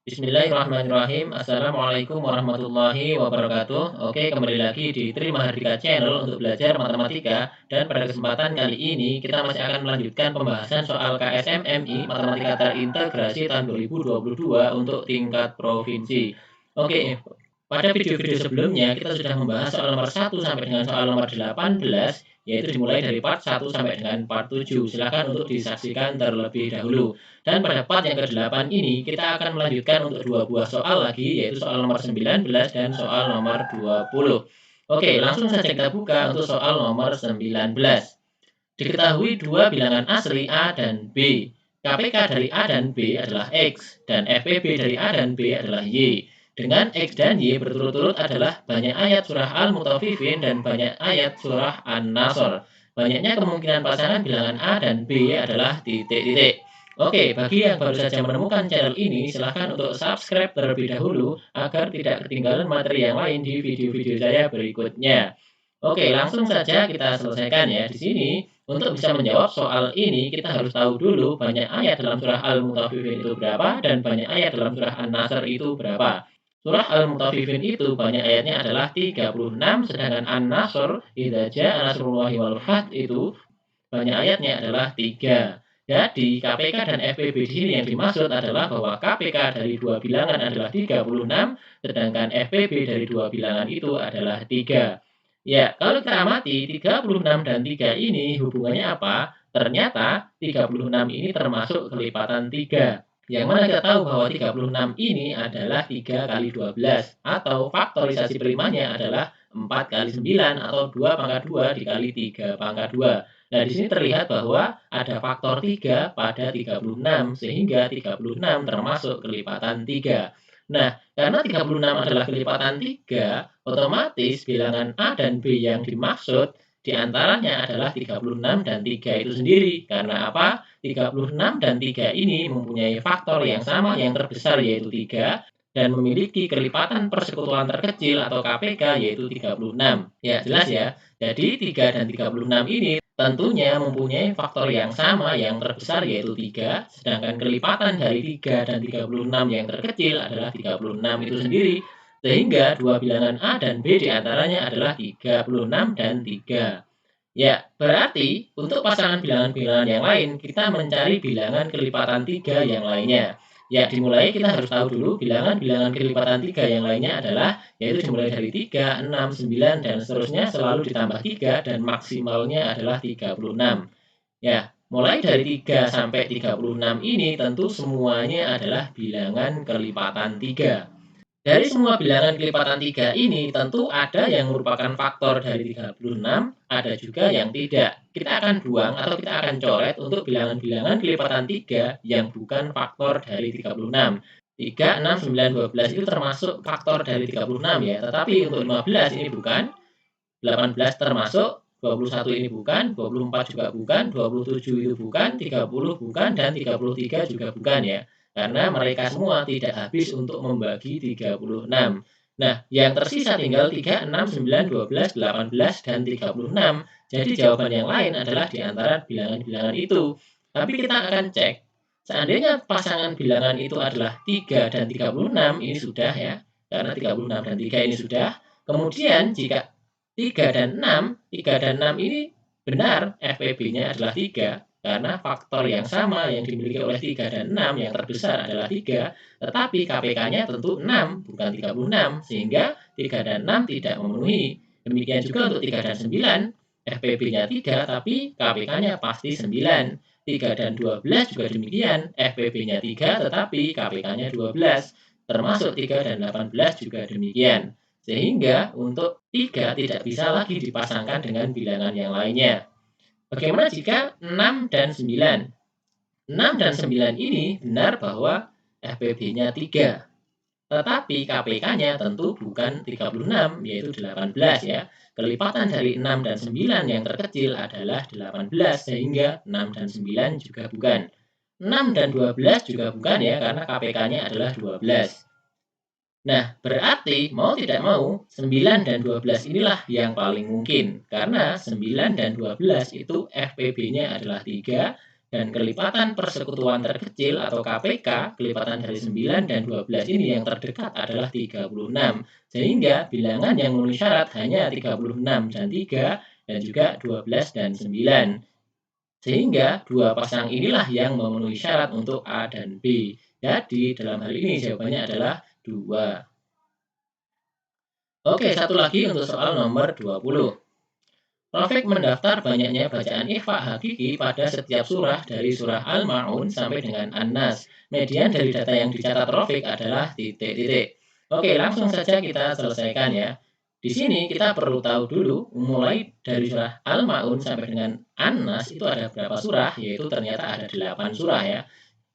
Bismillahirrahmanirrahim. Assalamualaikum warahmatullahi wabarakatuh. Oke, kembali lagi di Tri Mahardika Channel untuk belajar matematika. Dan pada kesempatan kali ini kita masih akan melanjutkan pembahasan soal KSMMI Matematika Terintegrasi tahun 2022 untuk tingkat provinsi. Oke, pada video-video sebelumnya kita sudah membahas soal nomor 1 sampai dengan soal nomor 18, yaitu dimulai dari part 1 sampai dengan part 7. Silahkan untuk disaksikan terlebih dahulu. Dan pada part yang ke-8 ini, kita akan melanjutkan untuk dua buah soal lagi, yaitu soal nomor 19 dan soal nomor 20. Oke, langsung saja kita buka untuk soal nomor 19. Diketahui dua bilangan asli A dan B. KPK dari A dan B adalah X, dan FPB dari A dan B adalah Y. Dengan X dan Y berturut-turut adalah banyak ayat surah Al-Mutaffifin dan banyak ayat surah An-Nasr. Banyaknya kemungkinan pasangan bilangan A dan B adalah titik-titik. Oke, bagi yang baru saja menemukan channel ini, silahkan untuk subscribe terlebih dahulu agar tidak ketinggalan materi yang lain di video-video saya berikutnya. Oke, langsung saja kita selesaikan ya. Di sini, untuk bisa menjawab soal ini, kita harus tahu dulu banyak ayat dalam surah Al-Mutaffifin itu berapa dan banyak ayat dalam surah An-Nasr itu berapa. Surah Al-Mutaffifin itu banyak ayatnya adalah 36, sedangkan An-Nasr, idza jaa nasrullahi wal fath itu banyak ayatnya adalah 3. Jadi KPK dan FPB di sini yang dimaksud adalah bahwa KPK dari dua bilangan adalah 36, sedangkan FPB dari dua bilangan itu adalah 3. Ya, kalau kita amati 36 dan 3 ini hubungannya apa? Ternyata 36 ini termasuk kelipatan 3. Yang mana kita tahu bahwa 36 ini adalah 3 kali 12 atau faktorisasi primanya adalah 4 kali 9 atau 2 pangkat 2 dikali 3 pangkat 2. Nah, di sini terlihat bahwa ada faktor 3 pada 36 sehingga 36 termasuk kelipatan 3. Nah, karena 36 adalah kelipatan 3, otomatis bilangan A dan B yang dimaksud diantaranya adalah 36 dan 3 itu sendiri. Karena apa? 36 dan 3 ini mempunyai faktor yang sama yang terbesar yaitu 3 dan memiliki kelipatan persekutuan terkecil atau KPK yaitu 36. Ya, jelas ya. Jadi 3 dan 36 ini tentunya mempunyai faktor yang sama yang terbesar yaitu 3, sedangkan kelipatan dari 3 dan 36 yang terkecil adalah 36 itu sendiri. Sehingga dua bilangan A dan B diantaranya adalah 36 dan 3. Ya, berarti untuk pasangan bilangan-bilangan yang lain, kita mencari bilangan kelipatan 3 yang lainnya. Ya, dimulai kita harus tahu dulu bilangan-bilangan kelipatan 3 yang lainnya adalah, yaitu dimulai dari 3, 6, 9, dan seterusnya selalu ditambah 3 dan maksimalnya adalah 36. Ya, mulai dari 3 sampai 36 ini tentu semuanya adalah bilangan kelipatan 3. Dari semua bilangan kelipatan 3 ini, tentu ada yang merupakan faktor dari 36, ada juga yang tidak. Kita akan buang atau kita akan coret untuk bilangan-bilangan kelipatan 3 yang bukan faktor dari 36. 3, 6, 9, 12 itu termasuk faktor dari 36 ya, tetapi untuk 15 ini bukan, 18 termasuk, 21 ini bukan, 24 juga bukan, 27 itu bukan, 30 bukan, dan 33 juga bukan ya. Karena mereka semua tidak habis untuk membagi 36. Nah, yang tersisa tinggal 3, 6, 9, 12, 18, dan 36. Jadi jawaban yang lain adalah di antara bilangan-bilangan itu. Tapi kita akan cek, seandainya pasangan bilangan itu adalah 3 dan 36, ini sudah ya, karena 36 dan 3 ini sudah. Kemudian jika 3 dan 6 ini benar FPB-nya adalah 3, karena faktor yang sama yang dimiliki oleh 3 dan 6 yang terbesar adalah 3, tetapi KPK-nya tentu 6, bukan 36, sehingga 3 dan 6 tidak memenuhi. Demikian juga untuk 3 dan 9, FPB-nya 3, tapi KPK-nya pasti 9. 3 dan 12 juga demikian, FPB-nya 3, tetapi KPK-nya 12. Termasuk 3 dan 18 juga demikian. Sehingga untuk 3 tidak bisa lagi dipasangkan dengan bilangan yang lainnya. Bagaimana jika 6 dan 9? 6 dan 9 ini benar bahwa FPB-nya 3. Tetapi KPK-nya tentu bukan 36, yaitu 18 ya. Kelipatan dari 6 dan 9 yang terkecil adalah 18, sehingga 6 dan 9 juga bukan. 6 dan 12 juga bukan ya, karena KPK-nya adalah 12. Nah, berarti mau tidak mau, 9 dan 12 inilah yang paling mungkin. Karena 9 dan 12 itu FPB-nya adalah 3 Dan kelipatan persekutuan terkecil atau KPK, kelipatan dari 9 dan 12 ini yang terdekat adalah 36. Sehingga bilangan yang memenuhi syarat hanya 36 dan 3 dan juga 12 dan 9. Sehingga dua pasang inilah yang memenuhi syarat untuk A dan B. Jadi dalam hal ini jawabannya adalah 2. Oke, satu lagi untuk soal nomor 20. Rafiq mendaftar banyaknya bacaan ikhfa hakiki pada setiap surah dari surah Al-Ma'un sampai dengan An-Nas. Median dari data yang dicatat Rafiq adalah titik-titik. Oke, langsung saja kita selesaikan ya. Di sini kita perlu tahu dulu mulai dari surah Al-Ma'un sampai dengan An-Nas itu ada berapa surah, yaitu ternyata ada 8 surah ya.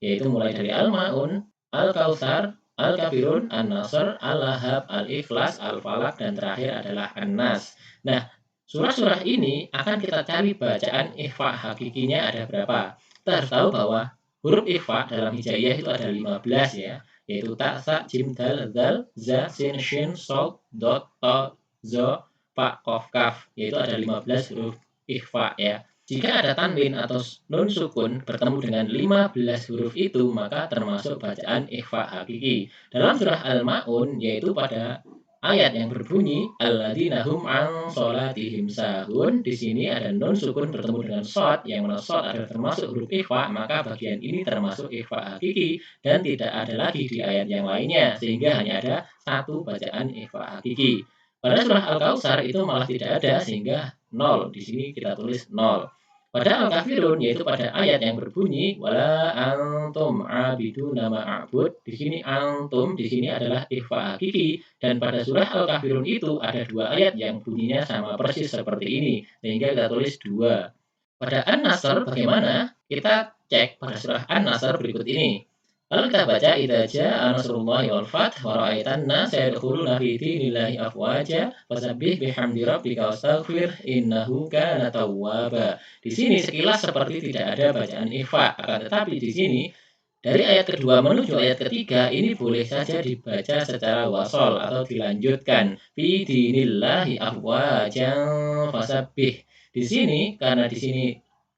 Yaitu mulai dari Al-Ma'un, Al-Kautsar, Al-Kafirun, An-Nasr, Al-Lahab, Al-Ikhlas, Al-Falaq, dan terakhir adalah An-Nas. Nah, surah-surah ini akan kita cari bacaan ikhfa hakikinya ada berapa. Kita harus tahu bahwa huruf ikhfa dalam hijaiyah itu ada 15 ya, yaitu ta, sa, jim, dal, zal, za, sin, shin, sod, dot, to, zo, fa, kof, kaf, yaitu ada 15 huruf ikhfa ya. Jika ada tanwin atau nun sukun bertemu dengan 15 huruf itu, maka termasuk bacaan ikhfa hakiki. Dalam surah Al-Ma'un, yaitu pada ayat yang berbunyi alladzina hum an sholatihim sahun, di sini ada nun sukun bertemu dengan shad, yang mana shad adalah termasuk huruf ikhfa, maka bagian ini termasuk ikhfa hakiki dan tidak ada lagi di ayat yang lainnya, sehingga hanya ada satu bacaan ikhfa hakiki. Pada surah Al-Kautsar itu malah tidak ada, sehingga 0. Di sini kita tulis 0. Pada Al-Kafirun, yaitu pada ayat yang berbunyi wala antum abiduna ma'abud, di sini antum di sini adalah ikhfa hakiki, dan pada surah Al-Kafirun itu ada dua ayat yang bunyinya sama persis seperti ini, sehingga kita tulis 2. Pada An-Nasr bagaimana? Kita cek pada surah An-Nasr berikut ini. Lalu kita baca idza jaa nasrullahi wal fath wa ra'aitan nasa yadkhuluna fi dinillahi afwaja fasabbih bihamdi rabbika wastaghfir innahu kana tawwaba. Di sini sekilas seperti tidak ada bacaan ikhfa, akan tetapi di sini dari ayat kedua menuju ayat ketiga ini boleh saja dibaca secara wasol atau dilanjutkan. Fi dinillahi afwajan fasabbih. Di sini karena di sini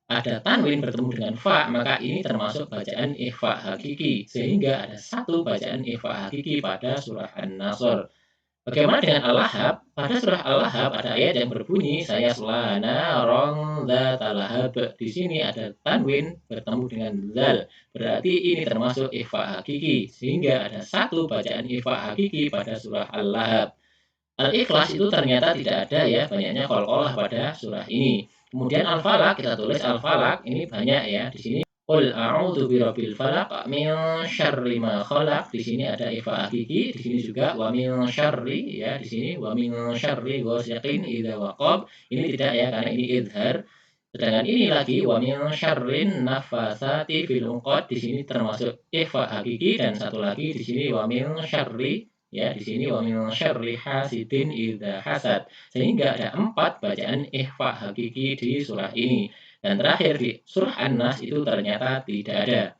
ada tanwin bertemu dengan fa, maka ini termasuk bacaan ikhfa hakiki, sehingga ada satu bacaan ikhfa hakiki pada surah An-Nasr. Bagaimana dengan Al-Lahab? Pada surah Al-Lahab ada ayat yang berbunyi saya selana rong talahab. Di sini ada tanwin bertemu dengan zal. Berarti ini termasuk ikhfa hakiki, sehingga ada satu bacaan ikhfa hakiki pada surah Al-Lahab. Al-Ikhlas itu ternyata tidak ada ya, banyaknya qalqalah pada surah ini. Kemudian Al-Falaq, kita tulis Al-Falaq, ini banyak ya di sini. Qul a'udzu birabbil falaq min syarri ma khalaq. Di sini ada ifa hakiki, di sini juga wa min syarri ya, di sini wa min syarri ghasiqin idza waqab. Ini tidak ya karena ini idhar. Sedangkan ini lagi wa min syarrin nafasati fil 'uqad, di sini termasuk ifa hakiki, dan satu lagi di sini wa min syarri ya, di sini wa min syarri hasidin idza hasad. Sehingga ada 4 bacaan ikhfa hakiki di surah ini. Dan terakhir di surah An-Nas itu ternyata tidak ada.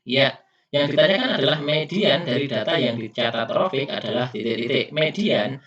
Ya, yang ditanyakan adalah median dari data yang dicatat Rafiq adalah titik-titik. Median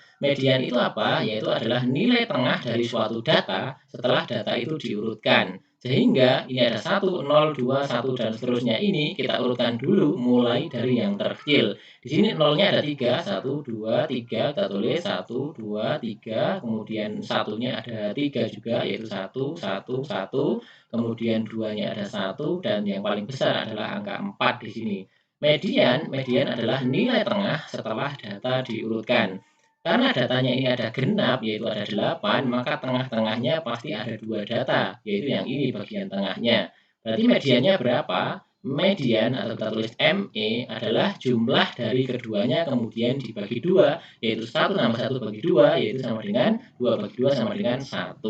itu apa? Yaitu adalah nilai tengah dari suatu data setelah data itu diurutkan. Sehingga ini ada 1, 0, 2, 1, dan seterusnya ini kita urutkan dulu mulai dari yang terkecil. Di sini nolnya ada 3, 1, 2, 3, kita tulis 1, 2, 3, kemudian satunya ada 3 juga, yaitu 1, 1, 1, kemudian duanya ada 1, dan yang paling besar adalah angka 4 di sini. Median adalah nilai tengah setelah data diurutkan. Karena datanya ini ada genap, yaitu ada 8, maka tengah-tengahnya pasti ada 2 data, yaitu yang ini bagian tengahnya. Berarti mediannya berapa? Median atau kita tulis ME adalah jumlah dari keduanya kemudian dibagi 2, yaitu 1 tambah 1 bagi 2, yaitu sama dengan 2 bagi 2 sama dengan 1.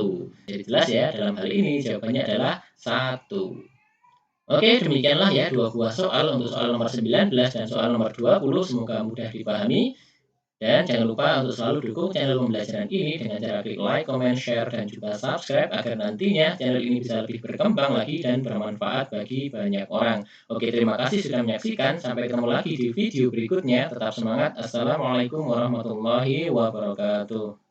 Jadi jelas ya, dalam hal ini jawabannya adalah 1. Oke, demikianlah ya dua buah soal untuk soal nomor 19 dan soal nomor 20. Semoga mudah dipahami. Dan jangan lupa untuk selalu dukung channel pembelajaran ini dengan cara klik like, comment, share, dan juga subscribe agar nantinya channel ini bisa lebih berkembang lagi dan bermanfaat bagi banyak orang. Oke, terima kasih sudah menyaksikan. Sampai ketemu lagi di video berikutnya. Tetap semangat. Assalamualaikum warahmatullahi wabarakatuh.